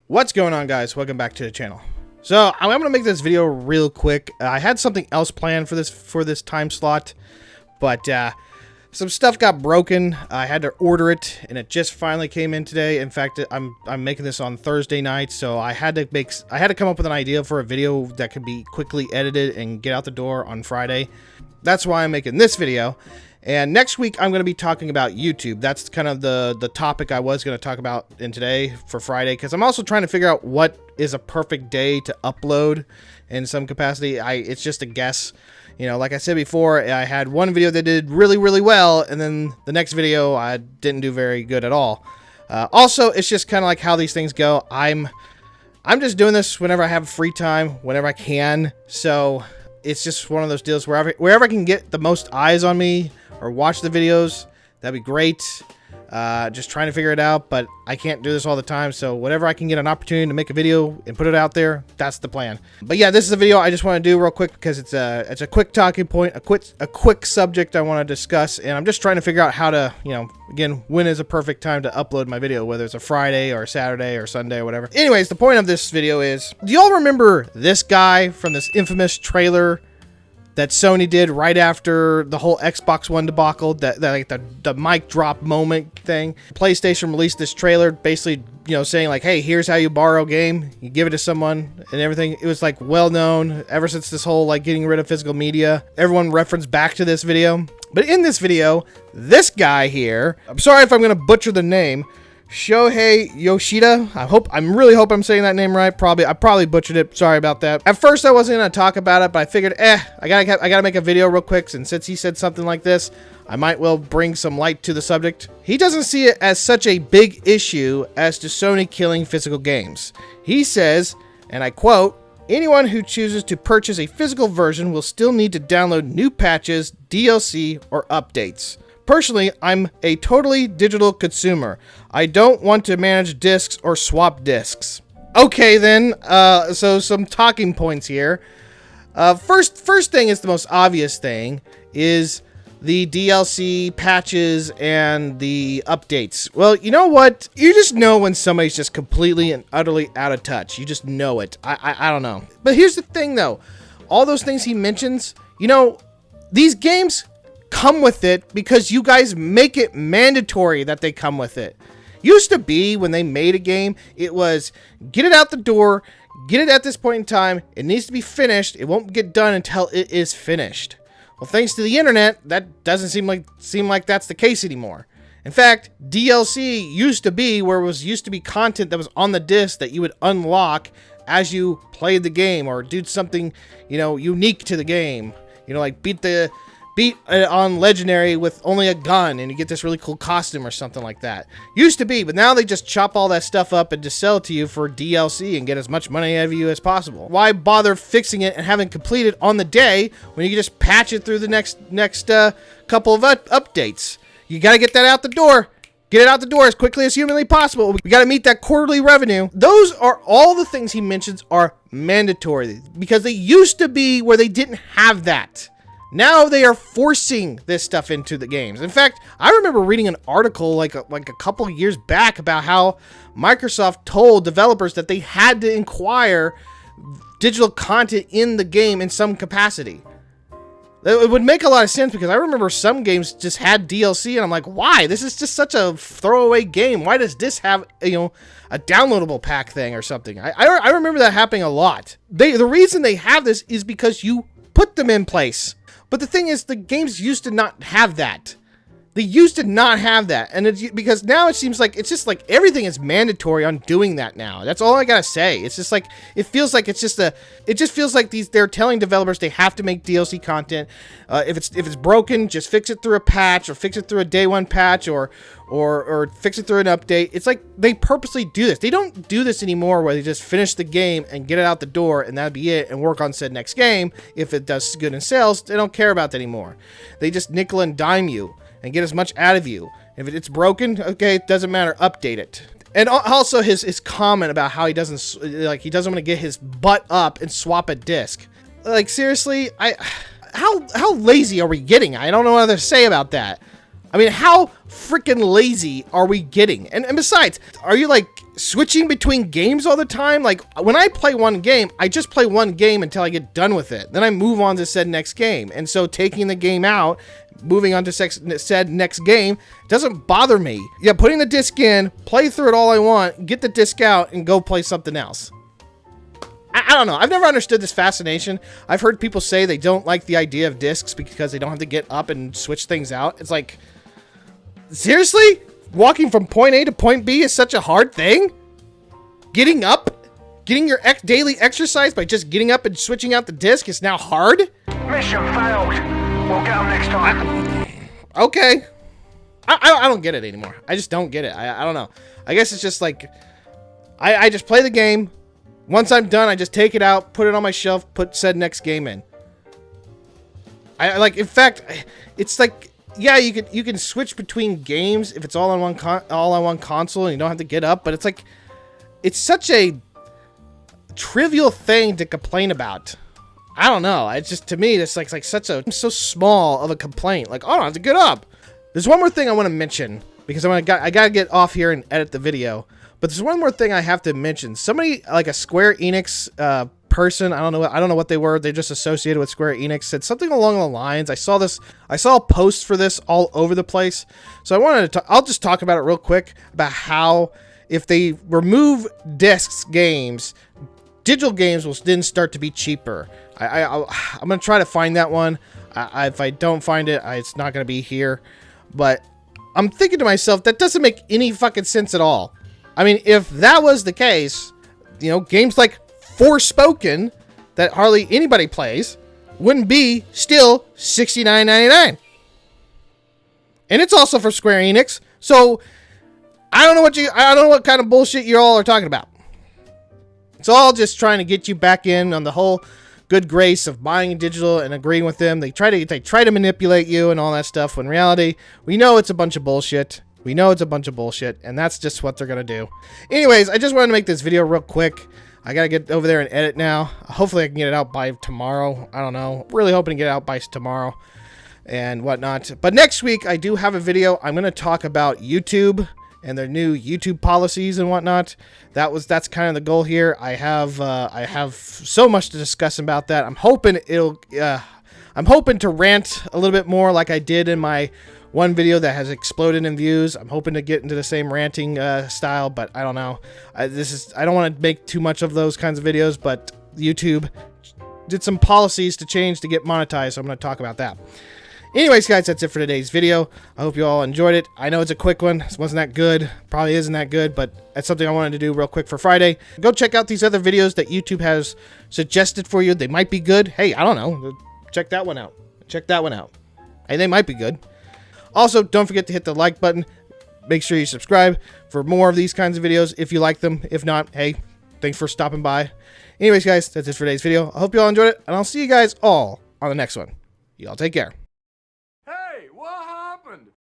What's going on, guys? Welcome back to the channel. So I'm going to make this video real quick. I had something else planned for this time slot, but some stuff got broken. I had to order it, and it just finally came in today. In fact, I'm making this on Thursday night, so I had to come up with an idea for a video that could be quickly edited and get out the door on Friday. That's why I'm making this video. And next week, I'm going to be talking about YouTube. That's kind of the topic I was going to talk about in today for Friday, because I'm also trying to figure out what is a perfect day to upload in some capacity. It's just a guess. You know, like I said before, I had one video that did really, really well, and then the next video I didn't do very good at all. Also, it's just kind of like how these things go. I'm just doing this whenever I have free time, whenever I can. So it's just one of those deals wherever I can get the most eyes on me or watch the videos, that'd be great. Just trying to figure it out, but I can't do this all the time, so whenever I can get an opportunity to make a video and put it out there, that's the plan. But yeah, this is a video I just want to do real quick because it's a quick talking point, a quick subject I want to discuss, and I'm just trying to figure out how to, you know, again, when is a perfect time to upload my video, whether it's a Friday or a Saturday or Sunday or whatever. Anyways, the point of this video is, do y'all remember this guy from this infamous trailer that Sony did right after the whole Xbox One debacle, that like the mic drop moment thing? PlayStation released this trailer basically, you know, saying like, hey, here's how you borrow a game, you give it to someone and everything. It was like well known ever since this whole like getting rid of physical media. Everyone referenced back to this video. But in this video, this guy here, I'm sorry if I'm gonna butcher the name, Shuhei Yoshida. I really hope I'm saying that name right. I probably butchered it. Sorry about that. At first I wasn't gonna talk about it, but I figured, I gotta make a video real quick, and since he said something like this, I might well bring some light to the subject. He doesn't see it as such a big issue as to Sony killing physical games. He says, and I quote, "Anyone who chooses to purchase a physical version will still need to download new patches, DLC, or updates. Personally, I'm a totally digital consumer. I don't want to manage discs or swap discs." Okay then, so some talking points here. First thing is the most obvious thing, is the DLC, patches, and the updates. Well, you know what? You just know when somebody's just completely and utterly out of touch. You just know it. I don't know. But here's the thing though. All those things he mentions, you know, these games come with it because you guys make it mandatory that they come with it. Used to be, when they made a game, it was get it out the door, get it at this point in time, it needs to be finished, it won't get done until it is finished. Well, thanks to the internet, that doesn't seem like that's the case anymore. In fact, DLC used to be where it used to be content that was on the disc that you would unlock as you played the game, or do something, you know, unique to the game. You know, like beat on legendary with only a gun and you get this really cool costume or something like that. Used to be, but now they just chop all that stuff up and just sell it to you for DLC and get as much money out of you as possible. Why bother fixing it and having completed on the day when you can just patch it through the next couple of updates? You got to get that out the door. Get it out the door as quickly as humanly possible. We got to meet that quarterly revenue. Those are all the things he mentions are mandatory because they used to be where they didn't have that. Now they are forcing this stuff into the games. In fact, I remember reading an article like a couple years back about how Microsoft told developers that they had to inquire digital content in the game in some capacity. It would make a lot of sense because I remember some games just had DLC and I'm like, why? This is just such a throwaway game. Why does this have, you know, a downloadable pack thing or something? I remember that happening a lot. The reason they have this is because you put them in place. But the thing is, the games used to not have that. They used to not have that. And it's because now it seems like it's just like everything is mandatory on doing that now. That's all I gotta say. It's just like, it feels like it just feels like they're telling developers they have to make DLC content. If it's broken, just fix it through a patch, or fix it through a day one patch, or fix it through an update. It's like they purposely do this. They don't do this anymore where they just finish the game and get it out the door and that'd be it and work on said next game. If it does good in sales, they don't care about that anymore. They just nickel and dime you and get as much out of you. If it's broken, okay, it doesn't matter, update it. And also his comment about how he doesn't want to get his butt up and swap a disc. Like, seriously, how lazy are we getting? I don't know what to say about that. I mean, how freaking lazy are we getting? And besides, are you like switching between games all the time? Like when I play one game, I just play one game until I get done with it. Then I move on to said next game. And so taking the game out, moving on to said next game doesn't bother me. Yeah, putting the disc in, play through it all I want, get the disc out, and go play something else. I don't know. I've never understood this fascination. I've heard people say they don't like the idea of discs because they don't have to get up and switch things out. It's like, seriously? Walking from point A to point B is such a hard thing? Getting up? Getting your daily exercise by just getting up and switching out the disc is now hard? Mission failed. We'll get them next time. Okay. I don't get it anymore. I just don't get it. I don't know. I guess it's just like, I just play the game. Once I'm done, I just take it out, put it on my shelf, put said next game in. In fact, it's like, yeah, you can switch between games if it's all on one console and you don't have to get up, but it's like, it's such a trivial thing to complain about. I don't know. It's just, to me, it's like so small of a complaint. Like, oh, I don't have to get up. There's one more thing I want to mention because I gotta get off here and edit the video. But there's one more thing I have to mention. Somebody, like a Square Enix person, I don't know what they were. They're just associated with Square Enix, said something along the lines. I saw a post for this all over the place. So I wanted to I'll just talk about it real quick about how if they remove discs games, digital games will then start to be cheaper. I'm going to try to find that one. If I don't find it, it's not going to be here. But I'm thinking to myself, that doesn't make any fucking sense at all. I mean, if that was the case, you know, games like Forspoken that hardly anybody plays wouldn't be still $69.99. And it's also for Square Enix. So I don't know what kind of bullshit you all are talking about. It's all just trying to get you back in on the whole good grace of buying digital and agreeing with them. They try to manipulate you and all that stuff. When in reality, we know it's a bunch of bullshit. We know it's a bunch of bullshit, and that's just what they're going to do. Anyways, I just wanted to make this video real quick. I got to get over there and edit now. Hopefully I can get it out by tomorrow. I don't know. Really hoping to get it out by tomorrow and whatnot. But next week, I do have a video. I'm going to talk about YouTube and their new YouTube policies and whatnot. That's kind of the goal here. I have so much to discuss about that. I'm hoping to rant a little bit more like I did in my one video that has exploded in views. I'm hoping to get into the same ranting style, but I don't know. I don't want to make too much of those kinds of videos, but YouTube did some policies to change to get monetized, so I'm going to talk about that. Anyways, guys, that's it for today's video. I hope you all enjoyed it. I know it's a quick one. It wasn't that good. Probably isn't that good, but that's something I wanted to do real quick for Friday. Go check out these other videos that YouTube has suggested for you. They might be good. Hey, I don't know. Check that one out. Check that one out. Hey, they might be good. Also, don't forget to hit the like button. Make sure you subscribe for more of these kinds of videos if you like them. If not, hey, thanks for stopping by. Anyways, guys, that's it for today's video. I hope you all enjoyed it, and I'll see you guys all on the next one. You all take care.